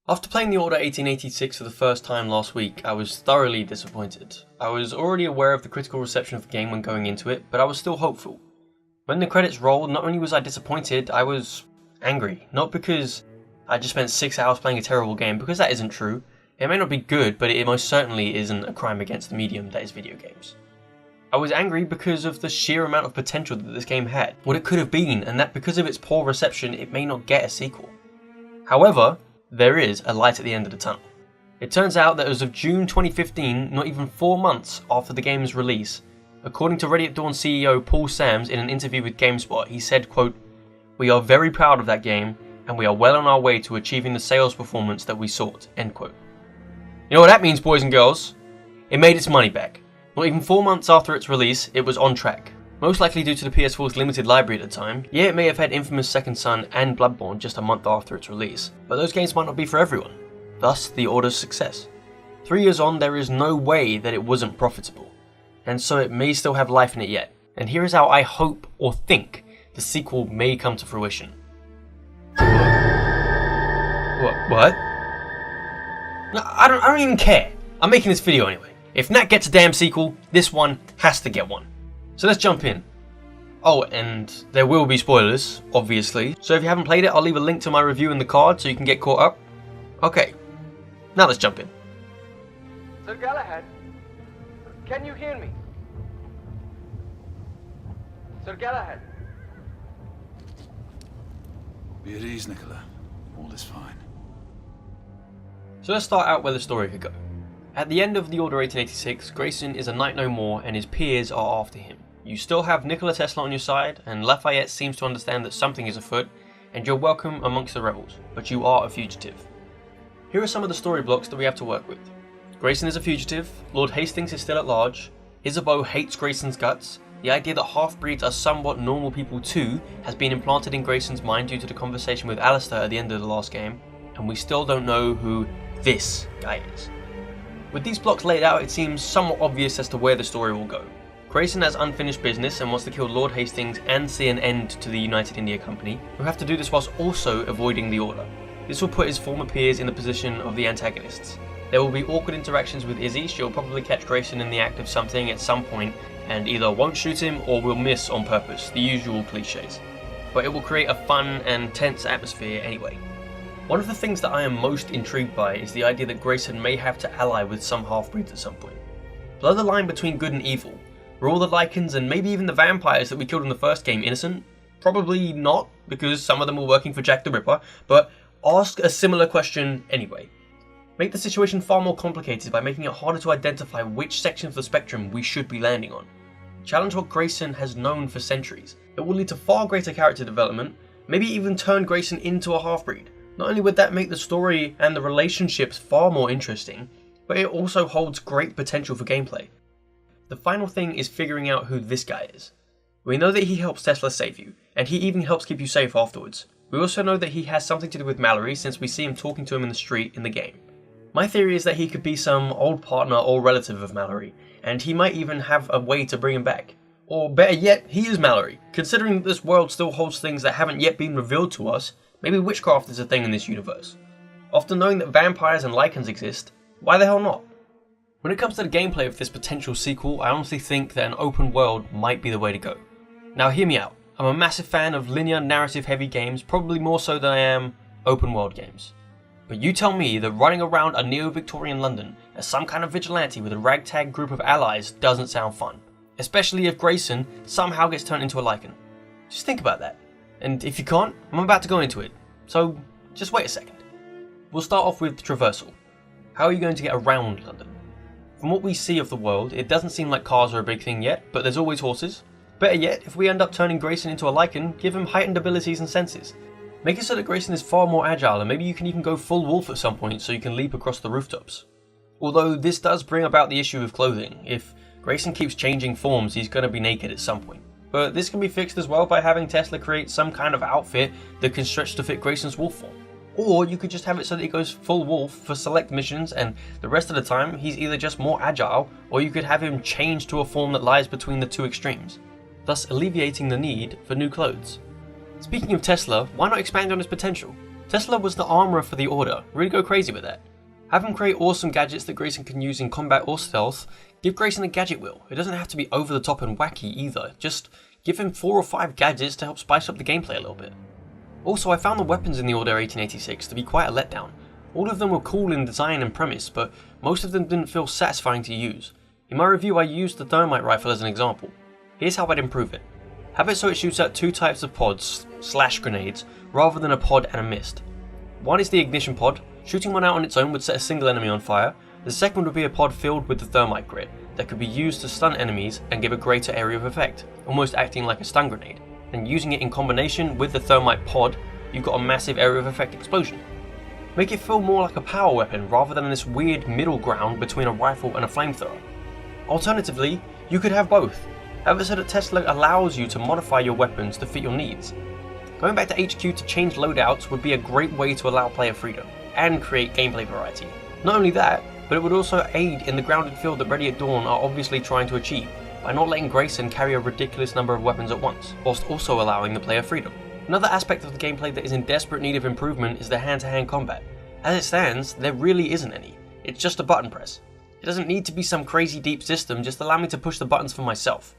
After playing the Order 1886 for the first time last week, I was thoroughly disappointed. I was already aware of the critical reception of the game when going into it, but I was still hopeful. When the credits rolled, not only was I disappointed, I was angry. Not because I just spent 6 hours playing a terrible game, because that isn't true. It may not be good, but it most certainly isn't a crime against the medium that is video games. I was angry because of the sheer amount of potential that this game had, what it could have been, and that because of its poor reception, it may not get a sequel. However, there is a light at the end of the tunnel. It turns out that as of June 2015, not even 4 months after the game's release, according to Ready at Dawn CEO Paul Sams in an interview with GameSpot, he said, quote, "We are very proud of that game, and we are well on our way to achieving the sales performance that we sought," end quote. You know what that means, boys and girls? It made its money back. Not even 4 months after its release, it was on track. Most likely due to the PS4's limited library at the time. Yeah, it may have had Infamous Second Son and Bloodborne just a month after its release, but those games might not be for everyone. Thus, the Order's success. 3 years on, there is no way that it wasn't profitable, and so it may still have life in it yet. And here is how I hope or think the sequel may come to fruition. What? No, I don't even care. I'm making this video anyway. If Nat gets a damn sequel, this one has to get one. So let's jump in. Oh, and there will be spoilers, obviously. So if you haven't played it, I'll leave a link to my review in the card so you can get caught up. Okay, now let's jump in. Sir Galahad, can you hear me? Sir Galahad. Be at ease, Nicola. All is fine. So let's start out where the story could go. At the end of the Order 1886, Grayson is a knight no more and his peers are after him. You still have Nikola Tesla on your side, and Lafayette seems to understand that something is afoot, and you're welcome amongst the rebels, but you are a fugitive. Here are some of the story blocks that we have to work with. Grayson is a fugitive, Lord Hastings is still at large, Isabeau hates Grayson's guts, the idea that half-breeds are somewhat normal people too has been implanted in Grayson's mind due to the conversation with Alistair at the end of the last game, and we still don't know who this guy is. With these blocks laid out, it seems somewhat obvious as to where the story will go. Grayson has unfinished business and wants to kill Lord Hastings and see an end to the United India Company, who have to do this whilst also avoiding the Order. This will put his former peers in the position of the antagonists. There will be awkward interactions with Izzy. She'll probably catch Grayson in the act of something at some point and either won't shoot him or will miss on purpose, the usual cliches. But it will create a fun and tense atmosphere anyway. One of the things that I am most intrigued by is the idea that Grayson may have to ally with some half-breeds at some point. Blur the line between good and evil. Were all the Lycans and maybe even the vampires that we killed in the first game innocent? Probably not, because some of them were working for Jack the Ripper, but ask a similar question anyway. Make the situation far more complicated by making it harder to identify which section of the spectrum we should be landing on. Challenge what Grayson has known for centuries. It will lead to far greater character development, maybe even turn Grayson into a half-breed. Not only would that make the story and the relationships far more interesting, but it also holds great potential for gameplay. The final thing is figuring out who this guy is. We know that he helps Tesla save you, and he even helps keep you safe afterwards. We also know that he has something to do with Mallory since we see him talking to him in the street in the game. My theory is that he could be some old partner or relative of Mallory, and he might even have a way to bring him back. Or better yet, he is Mallory. Considering that this world still holds things that haven't yet been revealed to us, maybe witchcraft is a thing in this universe. After knowing that vampires and Lycans exist, why the hell not? When it comes to the gameplay of this potential sequel, I honestly think that an open world might be the way to go. Now hear me out, I'm a massive fan of linear narrative heavy games, probably more so than I am open world games. But you tell me that running around a neo-Victorian London as some kind of vigilante with a ragtag group of allies doesn't sound fun. Especially if Grayson somehow gets turned into a Lycan. Just think about that. And if you can't, I'm about to go into it, so just wait a second. We'll start off with traversal. How are you going to get around London? From what we see of the world, it doesn't seem like cars are a big thing yet, but there's always horses. Better yet, if we end up turning Grayson into a Lycan, give him heightened abilities and senses. Make it so that Grayson is far more agile, and maybe you can even go full wolf at some point so you can leap across the rooftops. Although this does bring about the issue of clothing. If Grayson keeps changing forms, he's going to be naked at some point. But this can be fixed as well by having Tesla create some kind of outfit that can stretch to fit Grayson's wolf form. Or you could just have it so that he goes full wolf for select missions and the rest of the time he's either just more agile, or you could have him change to a form that lies between the two extremes, thus alleviating the need for new clothes. Speaking of Tesla, why not expand on his potential? Tesla was the armourer for the Order, really go crazy with that. Have him create awesome gadgets that Grayson can use in combat or stealth. Give Grayson a gadget wheel. It doesn't have to be over the top and wacky either, just give him 4 or 5 gadgets to help spice up the gameplay a little bit. Also, I found the weapons in the Order 1886 to be quite a letdown. All of them were cool in design and premise, but most of them didn't feel satisfying to use. In my review I used the thermite rifle as an example. Here's how I'd improve it. Have it so it shoots out 2 types of pods / grenades rather than a pod and a mist. One is the ignition pod. Shooting one out on its own would set a single enemy on fire. The second would be a pod filled with the thermite grit that could be used to stun enemies and give a greater area of effect, almost acting like a stun grenade. And using it in combination with the thermite pod, you've got a massive area of effect explosion. Make it feel more like a power weapon rather than this weird middle ground between a rifle and a flamethrower. Alternatively, you could have both. Have it so that Tesla allows you to modify your weapons to fit your needs. Going back to HQ to change loadouts would be a great way to allow player freedom and create gameplay variety. Not only that, but it would also aid in the grounded feel that Ready at Dawn are obviously trying to achieve by not letting Grayson carry a ridiculous number of weapons at once, whilst also allowing the player freedom. Another aspect of the gameplay that is in desperate need of improvement is the hand-to-hand combat. As it stands, there really isn't any. It's just a button press. It doesn't need to be some crazy deep system, just allow me to push the buttons for myself.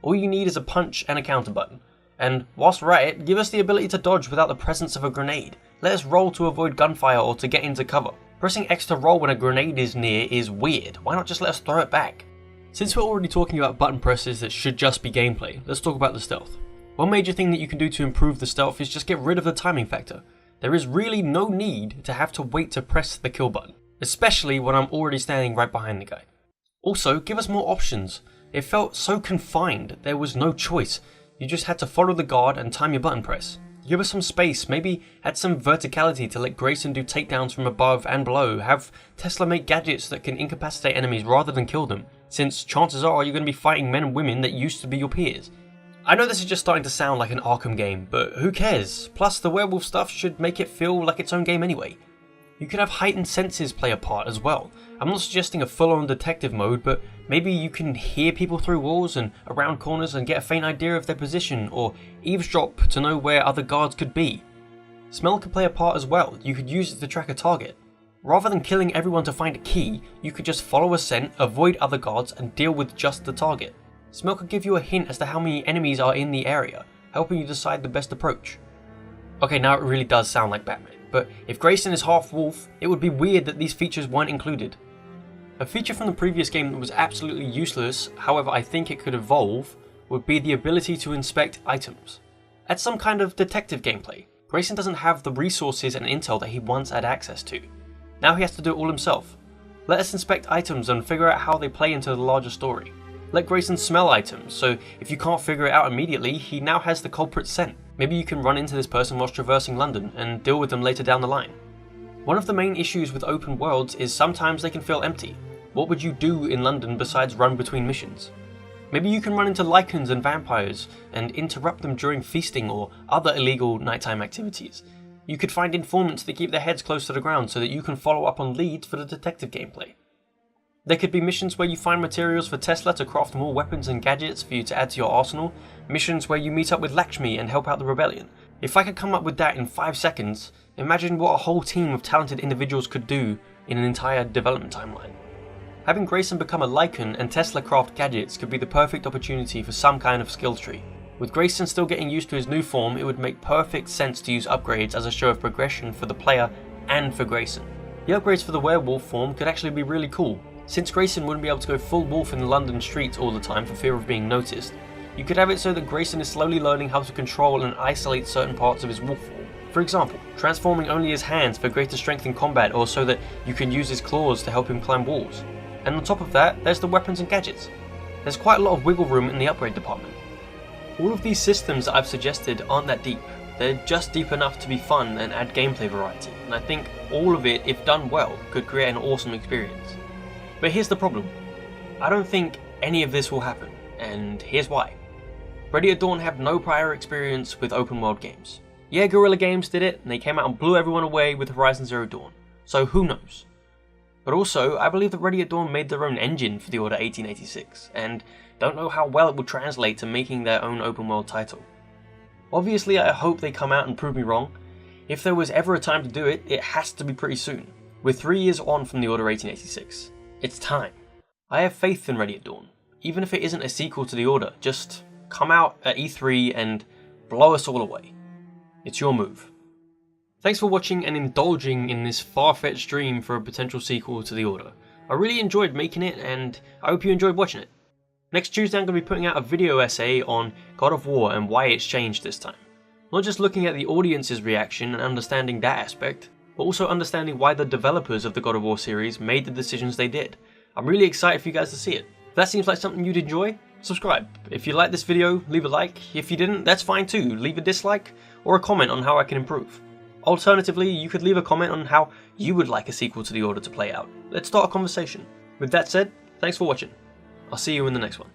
All you need is a punch and a counter button. And whilst we're at it, give us the ability to dodge without the presence of a grenade. Let us roll to avoid gunfire or to get into cover. Pressing X to roll when a grenade is near is weird. Why not just let us throw it back? Since we're already talking about button presses that should just be gameplay, let's talk about the stealth. One major thing that you can do to improve the stealth is just get rid of the timing factor. There is really no need to have to wait to press the kill button, especially when I'm already standing right behind the guy. Also, give us more options. It felt so confined, there was no choice. You just had to follow the guard and time your button press. Give us some space, maybe add some verticality to let Grayson do takedowns from above and below, have Tesla make gadgets that can incapacitate enemies rather than kill them, since chances are you're going to be fighting men and women that used to be your peers. I know this is just starting to sound like an Arkham game, but who cares? Plus the werewolf stuff should make it feel like its own game anyway. You could have heightened senses play a part as well. I'm not suggesting a full-on detective mode, but maybe you can hear people through walls and around corners and get a faint idea of their position, or eavesdrop to know where other guards could be. Smell could play a part as well. You could use it to track a target. Rather than killing everyone to find a key, you could just follow a scent, avoid other guards, and deal with just the target. Smell could give you a hint as to how many enemies are in the area, helping you decide the best approach. Okay, now it really does sound like Batman, but if Grayson is half wolf, it would be weird that these features weren't included. A feature from the previous game that was absolutely useless, however I think it could evolve, would be the ability to inspect items. Add some kind of detective gameplay. Grayson doesn't have the resources and intel that he once had access to. Now he has to do it all himself. Let us inspect items and figure out how they play into the larger story. Let Grayson smell items, so if you can't figure it out immediately, he now has the culprit's scent. Maybe you can run into this person whilst traversing London and deal with them later down the line. One of the main issues with open worlds is sometimes they can feel empty. What would you do in London besides run between missions? Maybe you can run into lichens and vampires and interrupt them during feasting or other illegal nighttime activities. You could find informants that keep their heads close to the ground so that you can follow up on leads for the detective gameplay. There could be missions where you find materials for Tesla to craft more weapons and gadgets for you to add to your arsenal, missions where you meet up with Lakshmi and help out the rebellion. If I could come up with that in 5 seconds, imagine what a whole team of talented individuals could do in an entire development timeline. Having Grayson become a lichen and Tesla craft gadgets could be the perfect opportunity for some kind of skill tree. With Grayson still getting used to his new form, it would make perfect sense to use upgrades as a show of progression for the player and for Grayson. The upgrades for the werewolf form could actually be really cool. Since Grayson wouldn't be able to go full wolf in the London streets all the time for fear of being noticed, you could have it so that Grayson is slowly learning how to control and isolate certain parts of his wolf form. For example, transforming only his hands for greater strength in combat, or so that you can use his claws to help him climb walls. And on top of that, there's the weapons and gadgets. There's quite a lot of wiggle room in the upgrade department. All of these systems that I've suggested aren't that deep. They're just deep enough to be fun and add gameplay variety, and I think all of it, if done well, could create an awesome experience. But here's the problem. I don't think any of this will happen, and here's why. Ready at Dawn have no prior experience with open world games. Yeah, Guerrilla Games did it, and they came out and blew everyone away with Horizon Zero Dawn, so who knows? But also, I believe that Ready at Dawn made their own engine for the Order 1886, and don't know how well it will translate to making their own open world title. Obviously, I hope they come out and prove me wrong. If there was ever a time to do it, it has to be pretty soon. We're 3 years on from the Order 1886. It's time. I have faith in Ready at Dawn. Even if it isn't a sequel to the Order, just come out at E3 and blow us all away. It's your move. Thanks for watching and indulging in this far-fetched dream for a potential sequel to the Order. I really enjoyed making it, and I hope you enjoyed watching it. Next Tuesday I'm going to be putting out a video essay on God of War and why it's changed this time. Not just looking at the audience's reaction and understanding that aspect, but also understanding why the developers of the God of War series made the decisions they did. I'm really excited for you guys to see it. If that seems like something you'd enjoy, subscribe. If you liked this video, leave a like. If you didn't, that's fine too. Leave a dislike or a comment on how I can improve. Alternatively, you could leave a comment on how you would like a sequel to the Order to play out. Let's start a conversation. With that said, thanks for watching. I'll see you in the next one.